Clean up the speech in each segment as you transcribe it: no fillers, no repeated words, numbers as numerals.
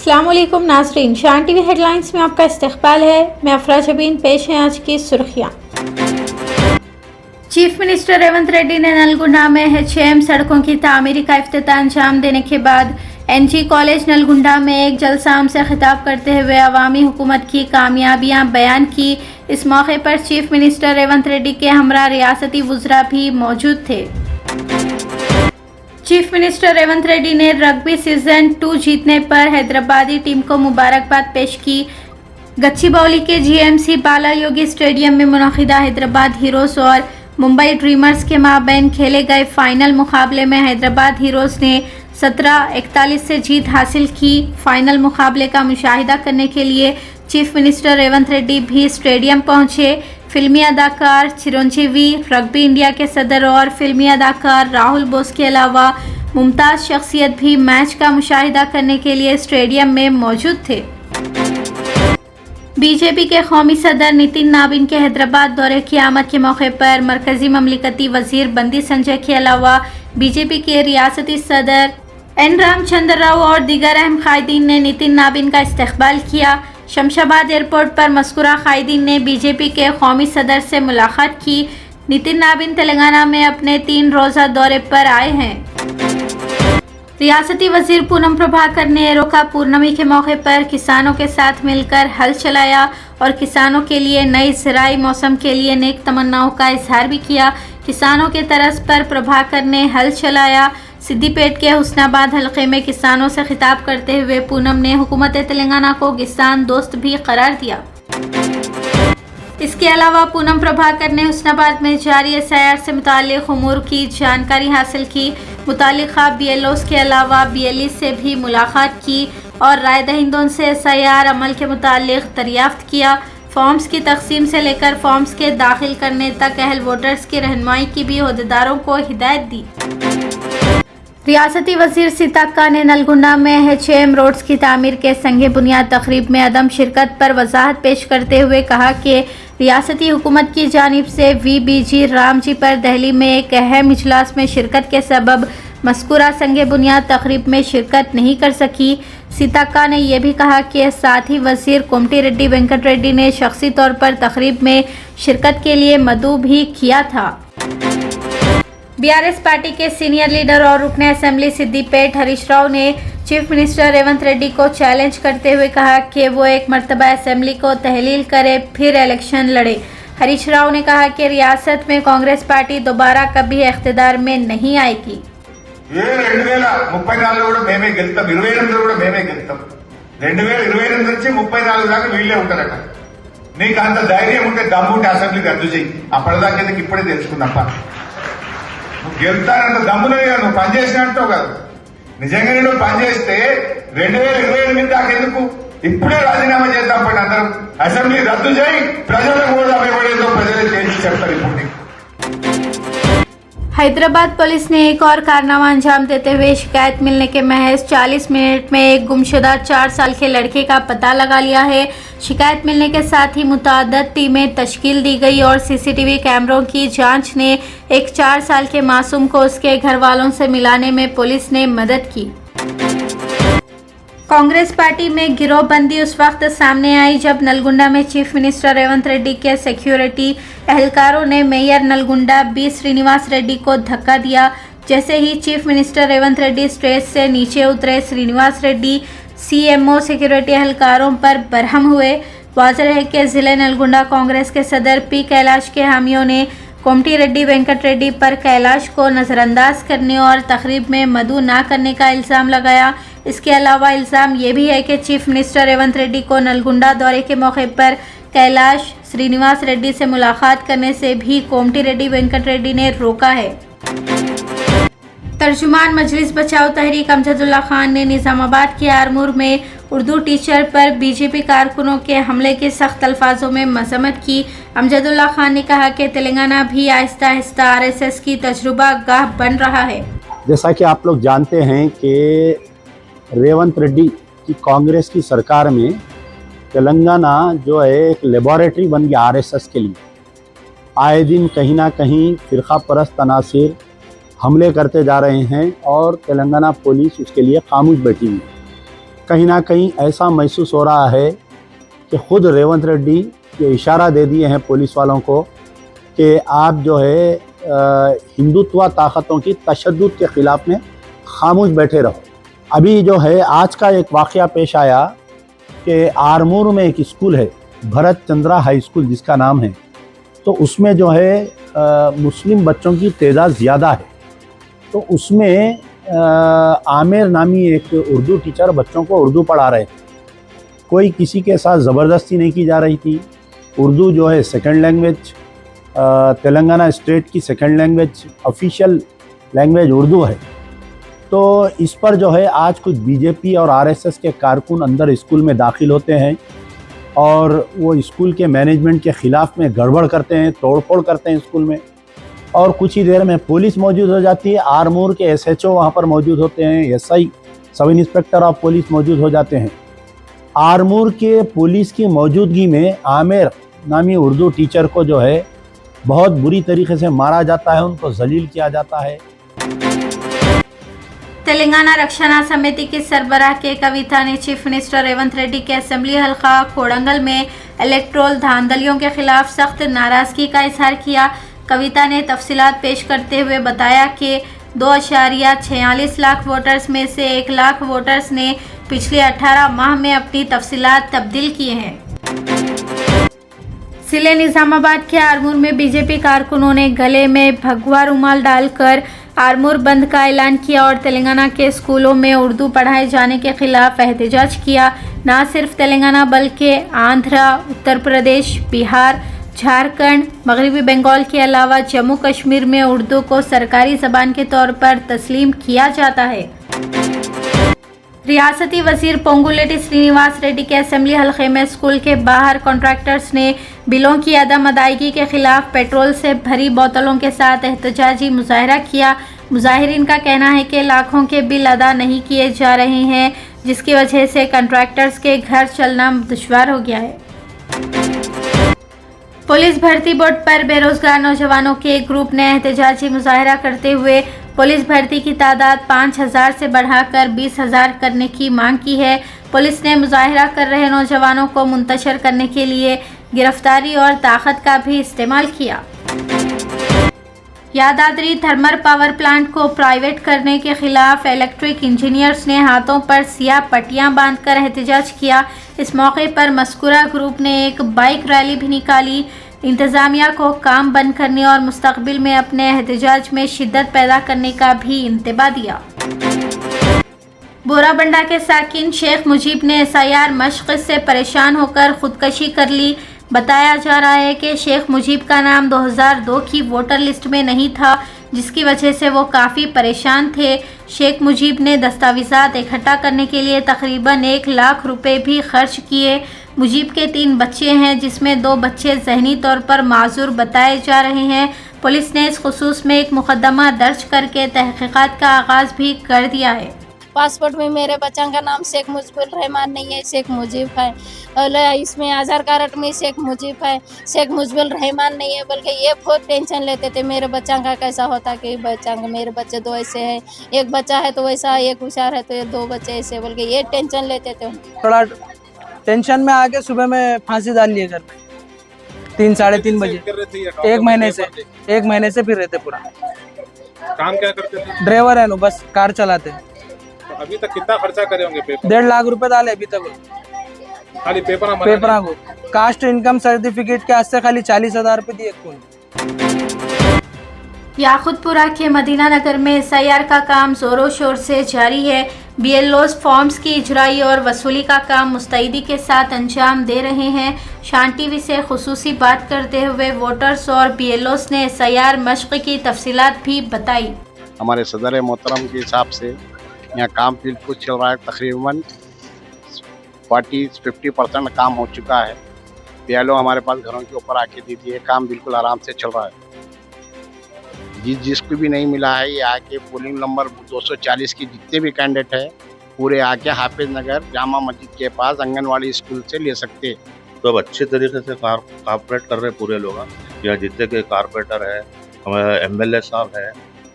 अस्सलामुअलैकुम नाज़रीन, शान टीवी हेडलाइंस में आपका इस्तकबाल है। मैं अफरा जबीन, पेश है आज की सुर्खियाँ। चीफ मिनिस्टर रेवंत रेड्डी ने नलगुंडा में HAM सड़कों की तामीरी का इफ्तिताह अंजाम देने के बाद NG कॉलेज नलगुंडा में एक जलसा से खिताब करते हुए अवामी हुकूमत की कामयाबियां बयान की। इस मौके पर चीफ मिनिस्टर रेवंत रेड्डी के हमरा रियासती वुज़रा भी मौजूद थे। चीफ मिनिस्टर रेवंत रेड्डी ने रग्बी सीजन 2 जीतने पर हैदराबादी टीम को मुबारकबाद पेश की। गच्चीबौली के GMC बालायोगी स्टेडियम में मुनक़िदा हैदराबाद हीरोज़ और मुंबई ड्रीमर्स के माबैन खेले गए फाइनल मुकाबले में हैदराबाद हीरोज़ ने 17-41 से जीत हासिल की। फाइनल मुकाबले का मुशाहिदा करने के लिए चीफ मिनिस्टर रेवंत रेड्डी भी स्टेडियम पहुंचे। फिल्मी अदाकार चिरंजीवी, रग्बी इंडिया के सदर और फिल्मी अदाकार राहुल बोस के अलावा मुमताज़ शख्सियत भी मैच का मुशाहिदा करने के लिए स्टेडियम में मौजूद थे। बीजेपी के कौमी सदर नितिन नाबिन के हैदराबाद दौरे की आमद के मौके पर मरकजी ममलिकती वजीर बंदी संजय के अलावा बीजेपी के रियासती सदर N रामचंद्र राव और दीगर अहम कायदीन ने नितिन नाबिन का इस्तकबाल किया। शमशाबाद एयरपोर्ट पर मज़कूरा कायदीन ने बीजेपी के कौमी सदर से मुलाकात की। नितिन नाबिन तेलंगाना में अपने 3 रोज़ा दौरे पर आए हैं। रियासती वजीर पूनम प्रभाकर ने रोका पूर्णमी के मौके पर किसानों के साथ मिलकर हल चलाया और किसानों के लिए नई ज़राई मौसम के लिए नेक तमन्नाओं का इजहार भी किया। किसानों के तरस पर प्रभाकर ने हल चलाया। सिद्दीपेट के हुस्नाबाद हलके में किसानों से खिताब करते हुए पूनम ने हुकूमत तेलंगाना को किसान दोस्त भी करार दिया। इसके अलावा पूनम प्रभाकर ने हुस्नाबाद में जारी SIR से मुताल्लिक़ उमूर की जानकारी हासिल की। मुताल्लिक़ा BLOs के अलावा BLE से भी मुलाकात की और राय दहिंदों से SIR अमल के मुताल्लिक़ दरियाफ्त किया। फॉर्म्स की तकसीम से लेकर फॉर्म्स के दाखिल करने तक अहल वोटर्स की रहनुमाई की भी अहदेदारों को हिदायत दी। रियासती वजीर सीताक्का ने नलगुंडा में HAM रोड्स की तामीर के संगे बुनियाद तकरीब में अदम शिरकत पर वजाहत पेश करते हुए कहा कि रियासती हुकूमत की जानिब से VBG रामजी पर दिल्ली में एक अहम इजलास में शिरकत के सबब मज़कूरा संगे बुनियाद तकरीब में शिरकत नहीं कर सकी। सीताक्का ने यह भी कहा कि साथ ही वजीर कोमटी रेड्डी वेंकट रेड्डी ने शख्सी तौर पर तकरीब में शिरकत के लिए मदऊ भी किया था। BRS पार्टी के सीनियर लीडर और रुकने असेंबली सिद्दीपेट हरीश राव ने चीफ मिनिस्टर रेवंत रेड्डी को चैलेंज करते हुए कहा कि वो एक मरतबा असेंबली को तहलील करे फिर इलेक्शन लड़े। हरीश राव ने कहा कि रियासत में कांग्रेस पार्टी दोबारा कभी इख्तिदार में नहीं आएगी। 2034 కూడా మేమే గెలుస్తాం, 28 కూడా మేమే గెలుస్తాం। 2028 నుంచి 34 దాకా వీళ్ళే ఉంటారట। నీకు అంత ధైర్యం ఉంటే దమ్ము ఉంటే అసెంబ్లీ రద్దు చేయి। అప్పటిదాకా ఇప్పుడే తెలుసుకున్నప్ప నువ్వు గెలుతానంత దమ్మునే నువ్వు పనిచేసినట్టు కాదు। నిజంగానే నువ్వు పనిచేస్తే 2028 దాకా ఎందుకు ఇప్పుడే రాజీనామా చేద్దాం పడి అందరం అసెంబ్లీ రద్దు చేయి, ప్రజలకు కూడా అమ్మేవాడేదో ప్రజలే చేసి చెప్తారు। ఇప్పుడు हैदराबाद पुलिस ने एक और कारनामा अंजाम देते हुए शिकायत मिलने के महज 40 मिनट में एक गुमशुदा 4 साल के लड़के का पता लगा लिया है। शिकायत मिलने के साथ ही मुतअद्दिद टीमें तश्कील दी गई और CCTV कैमरों की जांच ने एक 4 साल के मासूम को उसके घर वालों से मिलाने में पुलिस ने मदद की। कांग्रेस पार्टी में गिरोहबंदी उस वक्त सामने आई जब नलगुंडा में चीफ मिनिस्टर रेवंत रेड्डी के सिक्योरिटी एहलकारों ने मेयर नलगुंडा B श्रीनिवास रेड्डी को धक्का दिया। जैसे ही chief minister Revanth Reddy stage से नीचे उतरे, श्रीनिवास रेड्डी CMO सिक्योरिटी एहलकारों पर बरहम हुए। वाज़ेह है कि ज़िले नलगुंडा कांग्रेस के सदर P कैलाश के हामियों ने कोमटी रेड्डी वेंकट रेड्डी पर कैलाश को नज़रअंदाज करने और तकरीब में मदऊ ना करने का इल्ज़ाम लगाया। इसके अलावा इल्ज़ाम ये भी है कि चीफ मिनिस्टर रेवंत रेड्डी को नलगुंडा दौरे के मौके पर कैलाश श्रीनिवास रेड्डी से मुलाकात करने से भी कोमटी रेड्डी वेंकट रेड्डी ने रोका है। तर्जुमान मजलिस बचाओ तहरीक अमजदुल्ला खान ने निज़ामाबाद के आरमूर में उर्दू टीचर पर BJP कारकुनों के हमले के सख्त अल्फाजों में मजम्मत की। अमजदुल्ला खान ने कहा कि तेलंगाना भी आहिस्ता आहिस्ता RSS की तजुर्बा गाह बन रहा है। जैसा कि आप लोग जानते हैं कि रेवंत रेड्डी की कांग्रेस की सरकार में तेलंगाना जो है एक लेबोरेटरी बन गया RSS के लिए। आए दिन कहीं ना कहीं फ़िरका परस्त तनासिर हमले करते जा रहे हैं और तेलंगाना पुलिस उसके लिए खामोश बैठी हुई है। कहीं ना कहीं ऐसा महसूस हो रहा है कि खुद रेवंत रेड्डी ये इशारा दे दिए हैं पुलिस वालों को कि आप जो है हिंदुत्व ताकतों की तशद्दुद के ख़िलाफ़ में खामोश बैठे रहो। अभी जो है आज का एक वाक़या पेश आया कि आरमूर में एक स्कूल है, भरत चंद्रा हाई स्कूल जिसका नाम है, तो उसमें जो है मुस्लिम बच्चों की तादाद ज़्यादा है। तो उसमें आमिर नामी एक उर्दू टीचर बच्चों को उर्दू पढ़ा रहे थे। कोई किसी के साथ ज़बरदस्ती नहीं की जा रही थी। उर्दू जो है सेकंड लैंग्वेज, तेलंगाना स्टेट की second language, official language Urdu है। तो इस पर जो है आज कुछ बीजेपी और आरएसएस के कारकुन अंदर स्कूल में दाखिल होते हैं और वो स्कूल के मैनेजमेंट के ख़िलाफ़ में गड़बड़ करते हैं, तोड़फोड़ करते हैं स्कूल में, और कुछ ही देर में पुलिस मौजूद हो जाती है। आरमूर के एसएचओ वहाँ पर मौजूद होते हैं, SI sub inspector of police मौजूद हो जाते हैं। आरमूर के पुलिस की मौजूदगी में आमिर नामी उर्दू टीचर को जो है बहुत बुरी तरीके से मारा जाता है, उनको जलील किया जाता है। तेलंगाना रक्षणा समिति की सरबराह के कविता ने चीफ मिनिस्टर रेवंत रेड्डी के असेंबली हल्का कोडंगल में इलेक्ट्रोल धांधलियों के खिलाफ सख्त नाराजगी का इजहार किया। कविता ने तफसीलात पेश करते हुए बताया कि 2.46 लाख वोटर्स में से 1 लाख वोटर्स ने पिछले 18 माह में अपनी तफसीलात तब्दील किए हैं। जिले निजामाबाद के आरमूर में बीजेपी कारकुनों ने गले में भगवा रुमाल डालकर आरमूर बंद का ऐलान किया और तेलंगाना के स्कूलों में उर्दू पढ़ाए जाने के खिलाफ एहतजाज किया। न सिर्फ तेलंगाना बल्कि आंध्र, उत्तर प्रदेश, बिहार, झारखंड, मगरबी बंगाल के अलावा जम्मू कश्मीर में उर्दू को सरकारी ज़बान के तौर पर तस्लीम किया जाता है। रियासती वजीर पोंगुलेटी श्रीनिवास रेड्डी के असेंबली हल्के में स्कूल के बाहर कॉन्ट्रैक्टर्स ने बिलों की अदम अदायगी के खिलाफ पेट्रोल से भरी बोतलों के साथ एहतजाजी मुजाहरा किया। मुजाहिरीन का कहना है कि लाखों के बिल अदा नहीं किए जा रहे हैं, जिसकी वजह से कॉन्ट्रैक्टर्स के घर चलना दुश्वार हो गया है। पुलिस भर्ती बोर्ड पर बेरोजगार नौजवानों के एक ग्रुप ने एहतजाजी मुजाहरा करते हुए पुलिस भर्ती की तादाद 5,000 से बढ़ाकर 20,000 करने की मांग की है। पुलिस ने मुजाहरा कर रहे नौजवानों को मुंतशर करने के लिए गिरफ्तारी और ताकत का भी इस्तेमाल किया। यादाद्री थर्मल पावर प्लांट को प्राइवेट करने के खिलाफ इलेक्ट्रिक इंजीनियर्स ने हाथों पर सियाह पट्टियां बांधकर एहतजाज किया। इस मौके पर मस्कुरा ग्रुप ने एक बाइक रैली भी निकाली। इंतज़ामिया को काम बंद करने और मुस्तकबिल में अपने एहतजाज में शिद्दत पैदा करने का भी इंतबा दिया। बोराबंडा के साकिन शेख मुजीब ने SIR मशक़ से परेशान होकर खुदकशी कर ली। बताया जा रहा है कि शेख मुजीब का नाम 2002 की वोटर लिस्ट में नहीं था, जिसकी वजह से वो काफ़ी परेशान थे। शेख मुजीब ने दस्तावेज़ात इकट्ठा करने के लिए तकरीबन 1 लाख रुपए भी खर्च किए। मुजीब के 3 बच्चे हैं, जिसमें 2 बच्चे ज़हनी तौर पर माजूर बताए जा रहे हैं। पुलिस ने इस खुसूस में एक मुकदमा दर्ज करके तहकीकात का आगाज़ भी कर दिया है। पासपोर्ट में मेरे बच्चों का नाम शेख मुजीबुर रहमान नहीं है, शेख मुजीब है। और इसमें आधार कार्ड में शेख मुजीब है, शेख मुजीबुर रहमान नहीं है। बल्कि ये बहुत टेंशन लेते थे मेरे बच्चा का कैसा होता कि बच्चा मेरे बच्चे 2 ऐसे हैं, एक बच्चा है तो वैसा, एक होशियार है तो ये 2 बच्चे ऐसे, बल्कि ये टेंशन लेते थे। थोड़ा टेंशन में आके सुबह में फांसी डाल लिए घर में 3 साढ़े 3 बजे। 1 महीने से फिर रहते पूरा। काम क्या करते थे? ड्राइवर है नो, बस कार चलाते। अभी तक कितना खर्चा करे होंगे? पेपर 1.5 लाख रुपए डाले अभी तक खाली पेपर को। कास्ट इनकम सर्टिफिकेट के वास्ते खाली 40,000 रुपए दिए। याकुतपुरा के मदीना नगर में SIR का काम जोरों शोर से जारी है। BLOs फॉर्म्स की इजराई और वसूली का काम मुस्तैदी के साथ अंजाम दे रहे हैं। शान टीवी से खुसूसी बात करते हुए वोटर्स और BLOs ने SIR मशक़ की तफसीलात भी बताई। हमारे सदर मोहतरम के हिसाब से यहाँ काम बिल्कुल चल रहा है। तकरीबन 40-50% काम हो चुका है। BLO हमारे पास घरों के ऊपर आके दी थी, काम बिल्कुल आराम से चल रहा है। जिसको भी नहीं मिला है ये आके पोलिंग नंबर 240 की जितने भी कैंडिडेट है पूरे आके हाफिज नगर जामा मस्जिद के पास आंगनवाड़ी स्कूल से ले सकते हैं। तो अब अच्छे तरीके से कॉर्पोरेट कर रहे पूरे लोग। यहाँ जितने के कारपोरेटर है, हमारे MLA साहब है,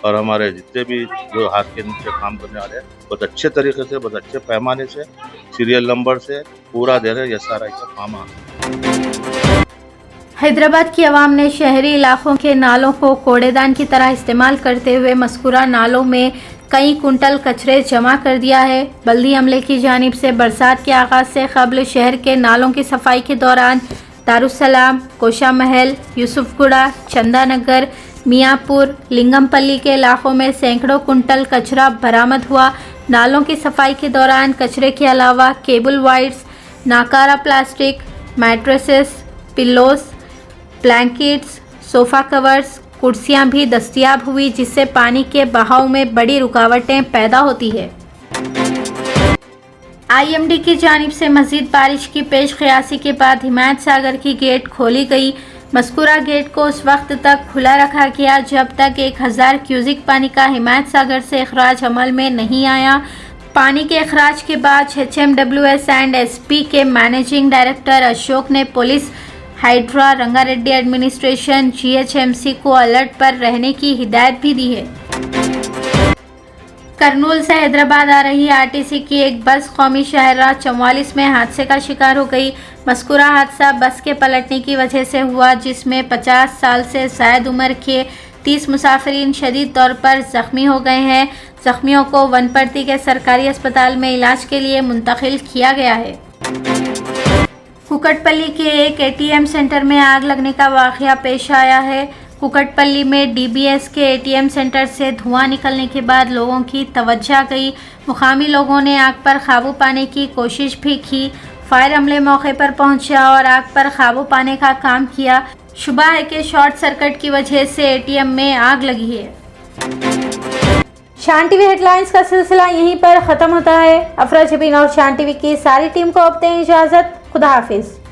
और हमारे जितने भी जो हाथ के नीचे काम करने वाले हैं बहुत अच्छे तरीके से, बहुत अच्छे पैमाने से, सीरियल नंबर से पूरा दे रहे SRI का काम आ। हैदराबाद की आवाम ने शहरी इलाकों के नालों को कूड़ेदान की तरह इस्तेमाल करते हुए मज़कूरा नालों में कई कुंटल कचरे जमा कर दिया है। बल्दी अमले की जानिब से बरसात के आगाज़ से कबल शहर के नालों की सफाई के दौरान दारुसलाम, कोशा महल, यूसुफगुड़ा, चंदानगर, मियाँपुर, लिंगमपल्ली के इलाकों में सैकड़ों कुंटल कचरा बरामद हुआ। नालों की सफाई के दौरान कचरे के अलावा केबल वायर्स, नाकारा plastic, mattresses, pillows, blankets, sofa covers, कुर्सियां भी दस्तयाब हुई, जिससे पानी के बहाव में बड़ी रुकावटें पैदा होती है। IMD की जानिब से मज़ीद बारिश की पेश क़यासी के बाद हिमायत सागर की गेट खोली गई। मज़कूरा गेट को उस वक्त तक खुला रखा गया जब तक 1000 क्यूसिक पानी का हिमायत सागर से अखराज अमल में नहीं आया। पानी के अखराज के बाद HMWS एंड SP के मैनेजिंग डायरेक्टर अशोक ने police, hydra, Rangareddy administration, GHMC को अलर्ट पर रहने की हिदायत भी दी है। करनूल से हैदराबाद आ रही RTC की एक बस कौमी शाहराह 44 में हादसे का शिकार हो गई। मज़कूरा हादसा बस के पलटने की वजह से हुआ, जिसमें 50 साल से ज़ायद उम्र के 30 मुसाफिरीन शदीद तौर पर ज़ख्मी हो गए हैं। ज़ख्मियों को वनपर्ती के सरकारी अस्पताल में इलाज के लिए मुंतकिल किया गया है। कुकटपल्ली के एक ATM सेंटर में आग लगने का वाक़या पेश आया है। कुकटपल्ली में DBS के ATM सेंटर से धुआं निकलने के बाद लोगों की तवज्जो गई। मुकामी लोगों ने आग पर काबू पाने की कोशिश भी की। फायर अमले मौके पर पहुंचा और आग पर काबू पाने का काम किया। शुबा है कि शॉर्ट सर्किट की वजह से ATM में आग लगी है। शान टीवी हेडलाइंस का सिलसिला यहीं पर ख़त्म होता है। अफरा जबीन और शान टीवी की सारी टीम को अब दें इजाज़त। खुदा हाफिज़।